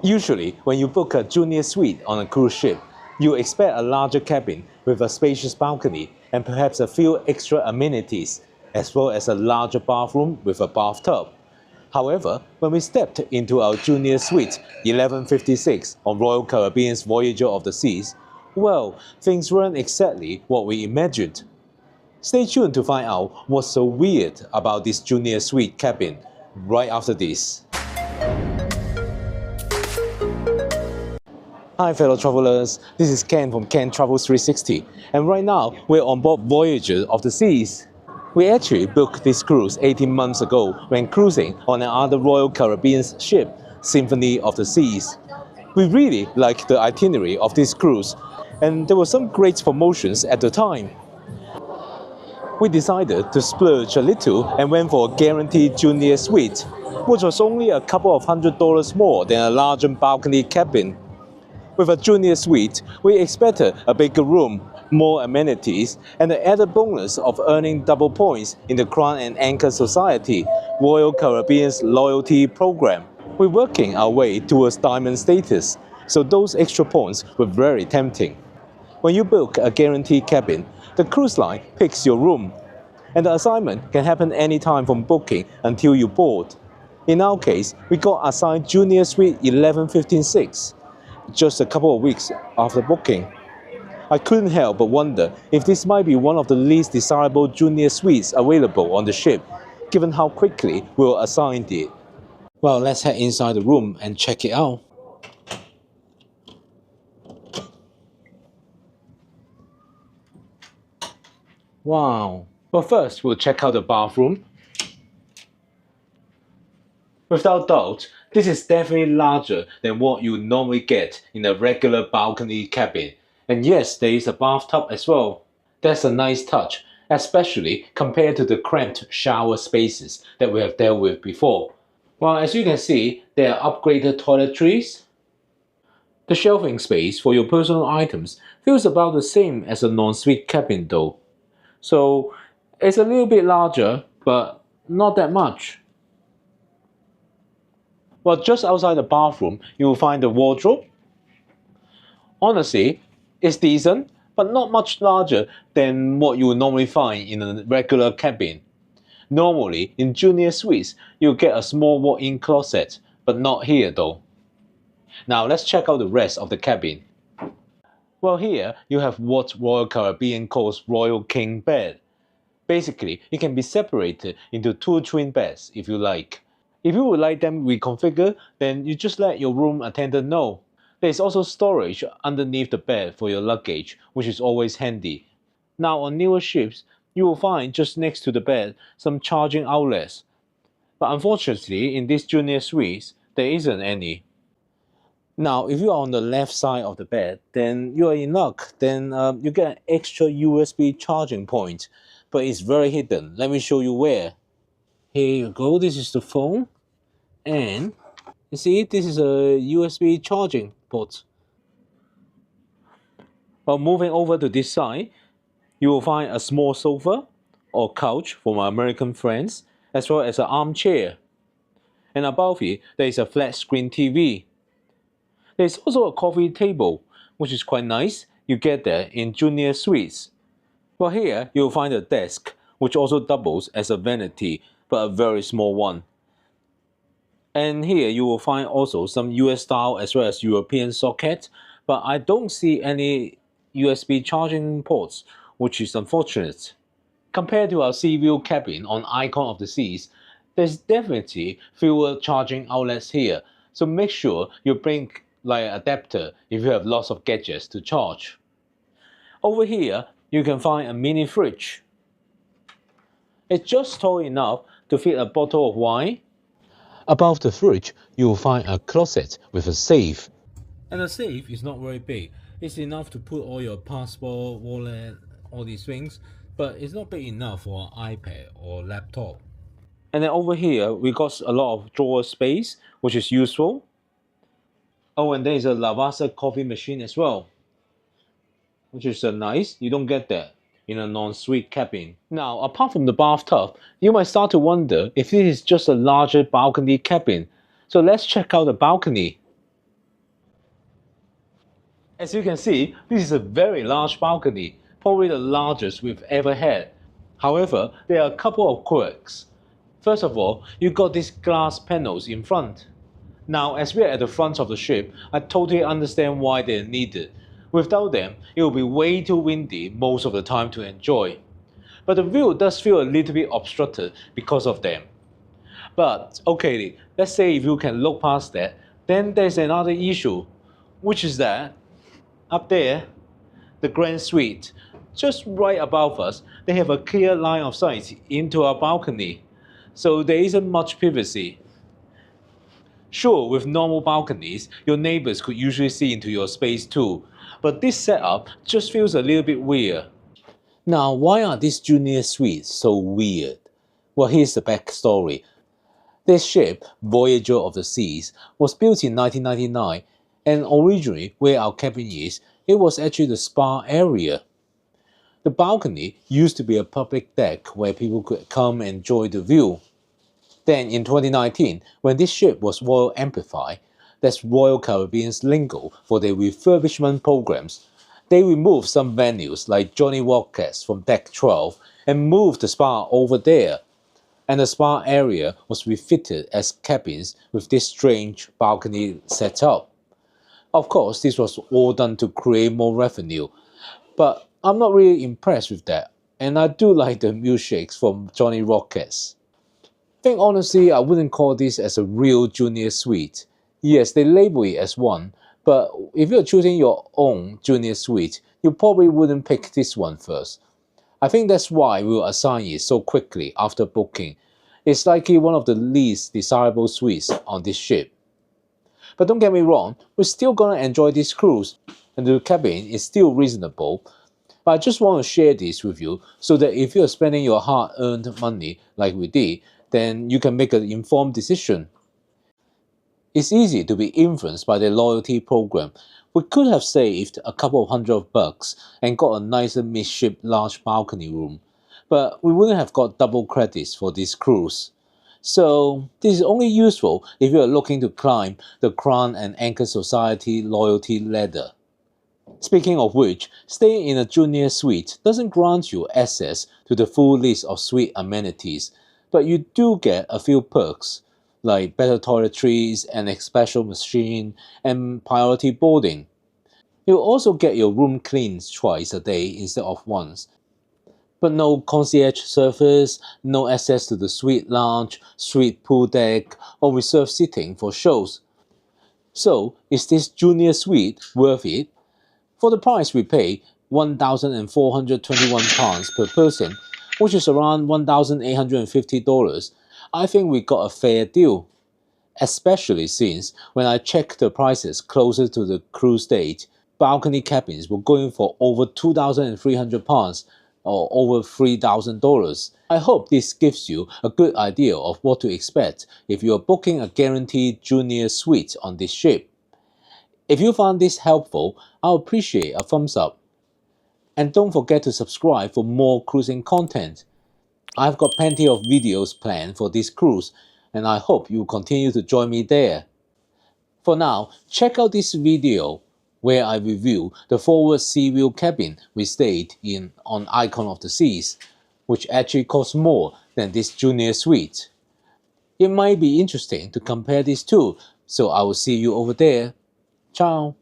Usually, when you book a junior suite on a cruise ship, you expect a larger cabin with a spacious balcony and perhaps a few extra amenities, as well as a larger bathroom with a bathtub. However, when we stepped into our junior suite 1156 on Royal Caribbean's Voyager of the Seas, well, things weren't exactly what we imagined. Stay tuned to find out what's so weird about this junior suite cabin right after this. Hi fellow travelers, this is Ken from Ken Travels 360, and right now we're on board Voyager of the Seas. We actually booked this cruise 18 months ago when cruising on another Royal Caribbean ship, Symphony of the Seas. We really liked the itinerary of this cruise, and there were some great promotions at the time. We decided to splurge a little and went for a guaranteed junior suite, which was only a couple of $100 more than a larger balcony cabin. With a junior suite, we expected a bigger room, more amenities, and the added bonus of earning double points in the Crown and Anchor Society, Royal Caribbean's loyalty program. We're working our way towards diamond status, so those extra points were very tempting. When you book a guaranteed cabin, the cruise line picks your room, and the assignment can happen anytime from booking until you board. In our case, we got assigned Junior Suite 1156. Just a couple of weeks after booking. I couldn't help but wonder if this might be one of the least desirable junior suites available on the ship, given how quickly we were assigned it. Well, let's head inside the room and check it out. Wow. But first, we'll check out the bathroom. Without doubt, this is definitely larger than what you normally get in a regular balcony cabin. And yes, there is a bathtub as well. That's a nice touch, especially compared to the cramped shower spaces that we have dealt with before. Well, as you can see, there are upgraded toiletries. The shelving space for your personal items feels about the same as a non-suite cabin though. So it's a little bit larger, but not that much. Well, just outside the bathroom, you will find the wardrobe. Honestly, it's decent, but not much larger than what you would normally find in a regular cabin. Normally, in junior suites, you'll get a small walk-in closet, but not here though. Now let's check out the rest of the cabin. Well, here you have what Royal Caribbean calls Royal King Bed. Basically, it can be separated into two twin beds if you like. If you would like them reconfigured, then you just let your room attendant know. There is also storage underneath the bed for your luggage, which is always handy. Now on newer ships, you will find just next to the bed some charging outlets. But unfortunately, in these junior suites, there isn't any. Now, if you are on the left side of the bed, then you are in luck. Then you get an extra USB charging point, but it's very hidden. Let me show you where. Here you go, this is the phone, and you see this is a USB charging port. Well, moving over to this side, you will find a small sofa or couch for my American friends, as well as an armchair. And above it, there is a flat screen TV. There is also a coffee table, which is quite nice. You get that in junior suites. Well, here you will find a desk, which also doubles as a vanity, but a very small one. And here you will find also some US style as well as European sockets, but I don't see any USB charging ports, which is unfortunate. Compared to our Seaview cabin on Icon of the Seas, there's definitely fewer charging outlets here, so make sure you bring like an adapter if you have lots of gadgets to charge. Over here, you can find a mini fridge. It's just tall enough to fit a bottle of wine. Above the fridge, you will find a closet with a safe. And the safe is not very big. It's enough to put all your passport, wallet, all these things, but it's not big enough for an iPad or laptop. And then over here, we got a lot of drawer space, which is useful. Oh, and there is a Lavazza coffee machine as well, which is nice. You don't get that in a non-suite cabin. Now, apart from the bathtub, you might start to wonder if this is just a larger balcony cabin. So let's check out the balcony. As you can see, this is a very large balcony, probably the largest we've ever had. However, there are a couple of quirks. First of all, you got these glass panels in front. Now, as we are at the front of the ship, I totally understand why they're needed. Without them, it will be way too windy most of the time to enjoy. But the view does feel a little bit obstructed because of them. But okay, let's say if you can look past that, then there's another issue, which is that up there, the Grand Suite, just right above us, they have a clear line of sight into our balcony, so there isn't much privacy. Sure, with normal balconies, your neighbors could usually see into your space too, but this setup just feels a little bit weird. Now, why are these junior suites so weird? Well, here's the backstory. This ship, Voyager of the Seas, was built in 1999, and originally where our cabin is, it was actually the spa area. The balcony used to be a public deck where people could come and enjoy the view. Then in 2019, when this ship was Royal Amplify, that's Royal Caribbean's lingo for their refurbishment programs, they removed some venues like Johnny Rockets from Deck 12 and moved the spa over there. And the spa area was refitted as cabins with this strange balcony setup. Of course, this was all done to create more revenue, but I'm not really impressed with that, and I do like the milkshakes from Johnny Rockets. I think honestly, I wouldn't call this as a real junior suite. Yes, they label it as one, but if you're choosing your own junior suite, you probably wouldn't pick this one first. I think that's why we'll assign it so quickly after booking. It's likely one of the least desirable suites on this ship. But don't get me wrong, we're still gonna enjoy this cruise, and the cabin is still reasonable. But I just want to share this with you so that if you're spending your hard-earned money like we did, then you can make an informed decision. It's easy to be influenced by their loyalty program. We could have saved a couple of $100 and got a nicer midship large balcony room, but we wouldn't have got double credits for this cruise. So this is only useful if you are looking to climb the Crown and Anchor Society loyalty ladder. Speaking of which, staying in a junior suite doesn't grant you access to the full list of suite amenities, but you do get a few perks, like better toiletries, an special machine, and priority boarding. You'll also get your room cleaned twice a day instead of once. But no concierge service, no access to the suite lounge, suite pool deck, or reserved seating for shows. So, is this junior suite worth it? For the price we pay, £1,421 per person, which is around $1,850, I think we got a fair deal. Especially since, when I checked the prices closer to the cruise date, balcony cabins were going for over £2,300 or over $3,000. I hope this gives you a good idea of what to expect if you are booking a guaranteed junior suite on this ship. If you found this helpful, I'll appreciate a thumbs up. And don't forget to subscribe for more cruising content. I've got plenty of videos planned for this cruise, and I hope you continue to join me there. For now, check out this video where I review the forward sea view cabin we stayed in on Icon of the Seas, which actually costs more than this junior suite. It might be interesting to compare these two, so I will see you over there. Ciao!